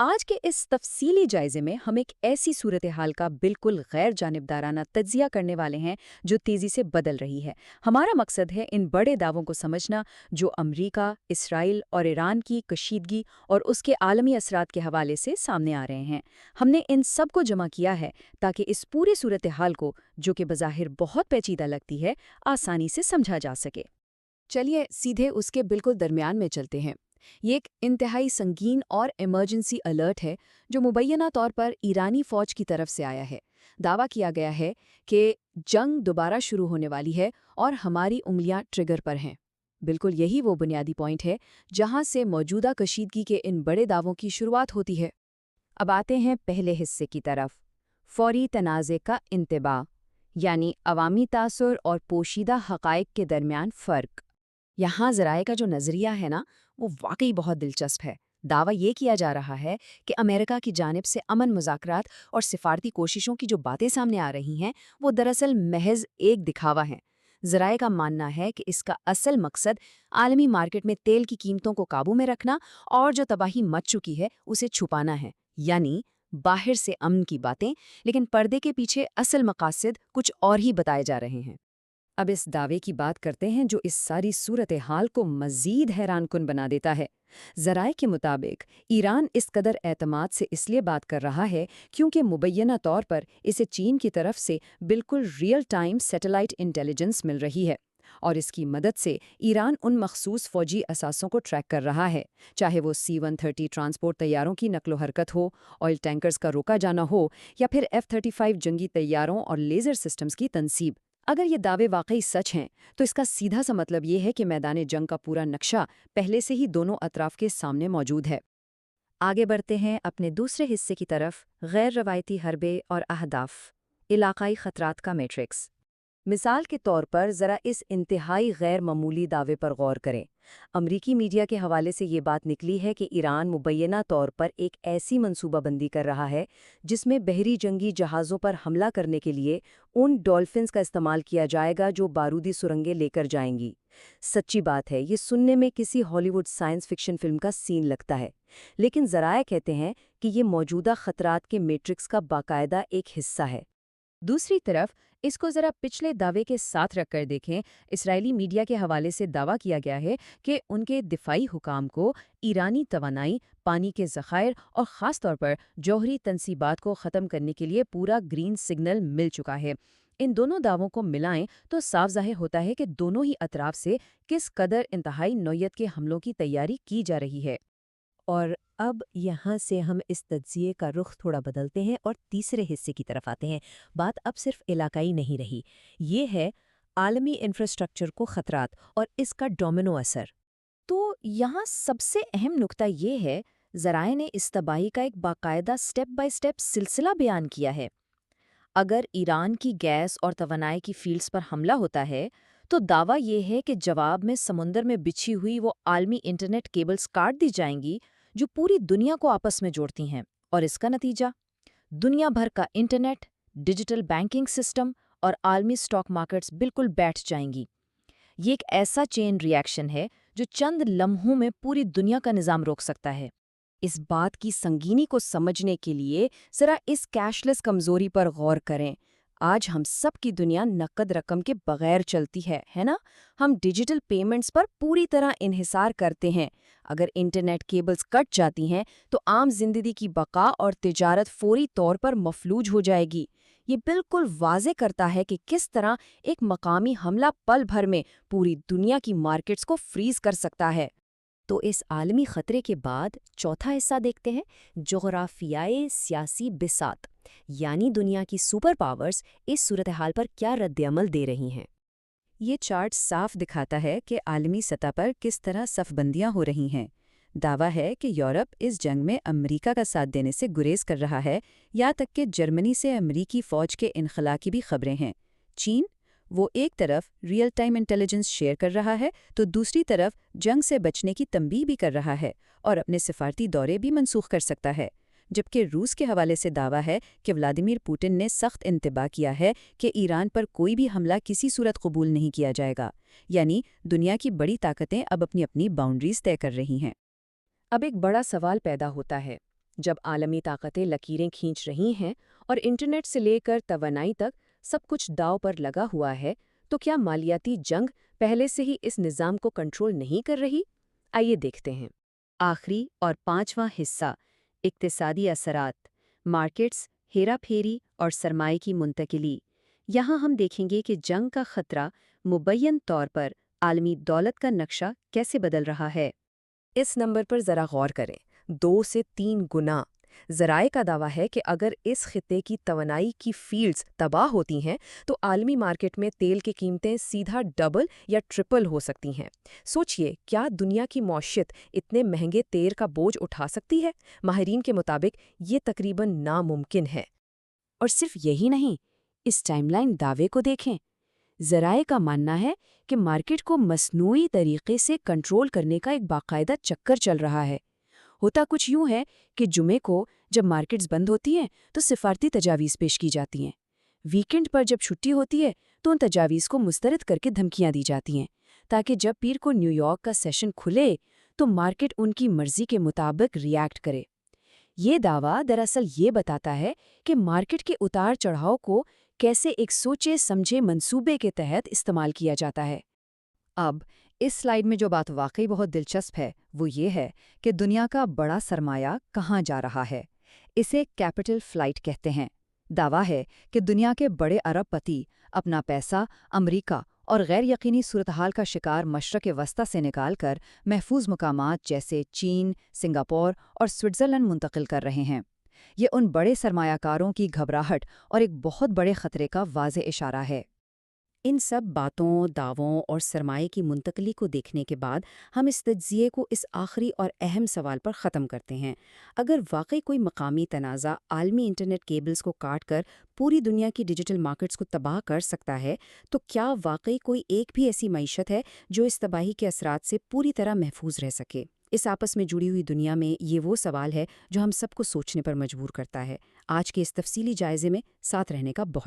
آج کے اس تفصیلی جائزے میں ہم ایک ایسی صورتحال کا بالکل غیر جانبدارانہ تجزیہ کرنے والے ہیں جو تیزی سے بدل رہی ہے۔ ہمارا مقصد ہے ان بڑے دعووں کو سمجھنا جو امریکہ، اسرائیل اور ایران کی کشیدگی اور اس کے عالمی اثرات کے حوالے سے سامنے آ رہے ہیں۔ ہم نے ان سب کو جمع کیا ہے تاکہ اس پوری صورتحال کو، جو کہ بظاہر بہت پیچیدہ لگتی ہے، آسانی سے سمجھا جا سکے۔ چلیے سیدھے اس کے بالکل درمیان میں چلتے ہیں۔ یہ ایک انتہائی سنگین اور ایمرجنسی الرٹ ہے جو مبینہ طور پر ایرانی فوج کی طرف سے آیا ہے۔ دعویٰ کیا گیا ہے کہ جنگ دوبارہ شروع ہونے والی ہے اور ہماری انگلیاں ٹریگر پر ہیں۔ بالکل یہی وہ بنیادی پوائنٹ ہے جہاں سے موجودہ کشیدگی کے ان بڑے دعووں کی شروعات ہوتی ہے۔ اب آتے ہیں پہلے حصے کی طرف، فوری تنازع کا انتباہ، یعنی عوامی تاثر اور پوشیدہ حقائق کے درمیان فرق۔ یہاں ذرائع کا جو نظریہ ہے نا، وہ واقعی بہت دلچسپ ہے۔ دعویٰ یہ کیا جا رہا ہے کہ امریکہ کی جانب سے امن مذاکرات اور سفارتی کوششوں کی جو باتیں سامنے آ رہی ہیں وہ دراصل محض ایک دکھاوا ہے۔ ذرائع کا ماننا ہے کہ اس کا اصل مقصد عالمی مارکیٹ میں تیل کی قیمتوں کو قابو میں رکھنا اور جو تباہی مچ چکی ہے اسے چھپانا ہے، یعنی باہر سے امن کی باتیں، لیکن پردے کے پیچھے اصل مقاصد کچھ اور ہی بتائے جا رہے ہیں۔ اب اس دعوے کی بات کرتے ہیں جو اس ساری صورتحال کو مزید حیران کن بنا دیتا ہے۔ ذرائع کے مطابق ایران اس قدر اعتماد سے اس لیے بات کر رہا ہے کیونکہ مبینہ طور پر اسے چین کی طرف سے بالکل ریئل ٹائم سیٹلائٹ انٹیلیجنس مل رہی ہے، اور اس کی مدد سے ایران ان مخصوص فوجی اثاثوں کو ٹریک کر رہا ہے، چاہے وہ C-130 ٹرانسپورٹ طیاروں کی نقل و حرکت ہو، آئل ٹینکرز کا روکا جانا ہو، یا پھر F-35 جنگی طیاروں اور لیزر سسٹمز کی تنصیب۔ اگر یہ دعوے واقعی سچ ہیں تو اس کا سیدھا سا مطلب یہ ہے کہ میدان جنگ کا پورا نقشہ پہلے سے ہی دونوں اطراف کے سامنے موجود ہے۔ آگے بڑھتے ہیں اپنے دوسرے حصے کی طرف، غیر روایتی حربے اور اہداف، علاقائی خطرات کا میٹرکس۔ مثال کے طور پر ذرا اس انتہائی غیر معمولی دعوے پر غور کریں۔ امریکی میڈیا کے حوالے سے یہ بات نکلی ہے کہ ایران مبینہ طور پر ایک ایسی منصوبہ بندی کر رہا ہے جس میں بحری جنگی جہازوں پر حملہ کرنے کے لیے ان ڈولفنز کا استعمال کیا جائے گا جو بارودی سرنگیں لے کر جائیں گی۔ سچی بات ہے، یہ سننے میں کسی ہالی ووڈ سائنس فکشن فلم کا سین لگتا ہے، لیکن ذرائع کہتے ہیں کہ یہ موجودہ خطرات کے میٹرکس کا باقاعدہ ایک حصہ ہے۔ دوسری طرف اس کو ذرا پچھلے دعوے کے ساتھ رکھ کر دیکھیں۔ اسرائیلی میڈیا کے حوالے سے دعویٰ کیا گیا ہے کہ ان کے دفاعی حکام کو ایرانی توانائی، پانی کے ذخائر اور خاص طور پر جوہری تنصیبات کو ختم کرنے کے لیے پورا گرین سگنل مل چکا ہے۔ ان دونوں دعووں کو ملائیں تو صاف ظاہر ہوتا ہے کہ دونوں ہی اطراف سے کس قدر انتہائی نوعیت کے حملوں کی تیاری کی جا رہی ہے۔ اور اب یہاں سے ہم اس تجزیے کا رخ تھوڑا بدلتے ہیں اور تیسرے حصے کی طرف آتے ہیں۔ بات اب صرف علاقائی نہیں رہی، یہ ہے عالمی انفراسٹرکچر کو خطرات اور اس کا ڈومینو اثر۔ تو یہاں سب سے اہم نکتہ یہ ہے، ذرائع نے اس تباہی کا ایک باقاعدہ سٹیپ بائی سٹیپ سلسلہ بیان کیا ہے۔ اگر ایران کی گیس اور توانائی کی فیلڈز پر حملہ ہوتا ہے تو دعویٰ یہ ہے کہ جواب میں سمندر میں بچھی ہوئی وہ عالمی انٹرنیٹ کیبلز کاٹ دی جائیں گی جو پوری دنیا کو آپس میں جوڑتی ہیں، اور اس کا نتیجہ دنیا بھر کا انٹرنیٹ، ڈیجیٹل بینکنگ سسٹم اور عالمی سٹاک مارکیٹس بالکل بیٹھ جائیں گی۔ یہ ایک ایسا چین ری ایکشن ہے جو چند لمحوں میں پوری دنیا کا نظام روک سکتا ہے۔ اس بات کی سنگینی کو سمجھنے کے لیے ذرا اس کیش لیس کمزوری پر غور کریں۔ آج ہم سب کی دنیا نقد رقم کے بغیر چلتی ہے نا؟ ہم ڈیجیٹل پیمنٹس پر پوری طرح انحصار کرتے ہیں۔ اگر انٹرنیٹ کیبلز کٹ جاتی ہیں تو عام زندگی کی بقا اور تجارت فوری طور پر مفلوج ہو جائے گی۔ یہ بالکل واضح کرتا ہے کہ کس طرح ایک مقامی حملہ پل بھر میں پوری دنیا کی مارکیٹس کو فریز کر سکتا ہے۔ تو اس عالمی خطرے کے بعد چوتھا حصہ دیکھتے ہیں، جغرافیائی سیاسی بساط، یعنی دنیا کی سپر پاورز اس صورتحال پر کیا رد عمل دے رہی ہیں۔ یہ چارٹ صاف دکھاتا ہے کہ عالمی سطح پر کس طرح صف بندیاں ہو رہی ہیں۔ دعویٰ ہے کہ یورپ اس جنگ میں امریکہ کا ساتھ دینے سے گریز کر رہا ہے، یہاں تک کہ جرمنی سے امریکی فوج کے انخلاء کی بھی خبریں ہیں۔ چین، وہ ایک طرف ریئل ٹائم انٹیلیجنس شیئر کر رہا ہے تو دوسری طرف جنگ سے بچنے کی تنبیہ بھی کر رہا ہے اور اپنے سفارتی دورے بھی منسوخ کر سکتا ہے، جبکہ روس کے حوالے سے دعویٰ ہے کہ ولادیمیر پوٹن نے سخت انتباہ کیا ہے کہ ایران پر کوئی بھی حملہ کسی صورت قبول نہیں کیا جائے گا، یعنی دنیا کی بڑی طاقتیں اب اپنی اپنی باؤنڈریز طے کر رہی ہیں۔ اب ایک بڑا سوال پیدا ہوتا ہے، جب عالمی طاقتیں لکیریں کھینچ رہی ہیں اور انٹرنیٹ سے لے کر توانائی تک سب کچھ داؤ پر لگا ہوا ہے، تو کیا مالیاتی جنگ پہلے سے ہی اس نظام کو کنٹرول نہیں کر رہی؟ آئیے دیکھتے ہیں۔ آخری اور پانچواں حصہ، اقتصادی اثرات، مارکیٹس، ہیرا پھیری اور سرمائے کی منتقلی۔ یہاں ہم دیکھیں گے کہ جنگ کا خطرہ مبین طور پر عالمی دولت کا نقشہ کیسے بدل رہا ہے۔ اس نمبر پر ذرا غور کریں، 2 سے 3 گنا۔ ذرائع کا دعویٰ ہے کہ اگر اس خطے کی توانائی کی فیلڈز تباہ ہوتی ہیں تو عالمی مارکیٹ میں تیل کی قیمتیں سیدھا ڈبل یا ٹرپل ہو سکتی ہیں۔ سوچئے، کیا دنیا کی معیشت اتنے مہنگے تیل کا بوجھ اٹھا سکتی ہے؟ ماہرین کے مطابق یہ تقریباً ناممکن ہے۔ اور صرف یہی نہیں، اس ٹائم لائن دعوے کو دیکھیں۔ ذرائع کا ماننا ہے کہ مارکیٹ کو مصنوعی طریقے سے کنٹرول کرنے کا ایک باقاعدہ چکر چل رہا ہے۔ ہوتا کچھ یوں ہے کہ جمعے کو جب مارکیٹس بند ہوتی ہیں تو سفارتی تجاویز پیش کی جاتی ہیں۔ ویکینڈ پر جب چھٹی ہوتی ہے تو ان تجاویز کو مسترد کر کے دھمکیاں دی جاتی ہیں تاکہ جب پیر کو نیو یارک کا سیشن کھلے تو مارکیٹ ان کی مرضی کے مطابق ری ایکٹ کرے۔ یہ دعویٰ دراصل یہ بتاتا ہے کہ مارکیٹ کے اتار چڑھاؤ کو کیسے ایک سوچے سمجھے منصوبے کے تحت استعمال کیا جاتا ہے۔ اب اس سلائیڈ میں جو بات واقعی بہت دلچسپ ہے وہ یہ ہے کہ دنیا کا بڑا سرمایہ کہاں جا رہا ہے۔ اسے کیپٹل فلائٹ کہتے ہیں۔ دعویٰ ہے کہ دنیا کے بڑے ارب پتی اپنا پیسہ امریکہ اور غیر یقینی صورتحال کا شکار مشرق وسطیٰ سے نکال کر محفوظ مقامات جیسے چین، سنگاپور اور سوئٹزرلینڈ منتقل کر رہے ہیں۔ یہ ان بڑے سرمایہ کاروں کی گھبراہٹ اور ایک بہت بڑے خطرے کا واضح اشارہ ہے۔ ان سب باتوں، دعووں اور سرمائے کی منتقلی کو دیکھنے کے بعد ہم اس تجزیے کو اس آخری اور اہم سوال پر ختم کرتے ہیں۔ اگر واقعی کوئی مقامی تنازع عالمی انٹرنیٹ کیبلز کو کاٹ کر پوری دنیا کی ڈیجیٹل مارکیٹس کو تباہ کر سکتا ہے، تو کیا واقعی کوئی ایک بھی ایسی معیشت ہے جو اس تباہی کے اثرات سے پوری طرح محفوظ رہ سکے؟ اس آپس میں جڑی ہوئی دنیا میں یہ وہ سوال ہے جو ہم سب کو سوچنے پر مجبور کرتا ہے۔ آج کے اس تفصیلی جائزے میں ساتھ رہنے کا بہت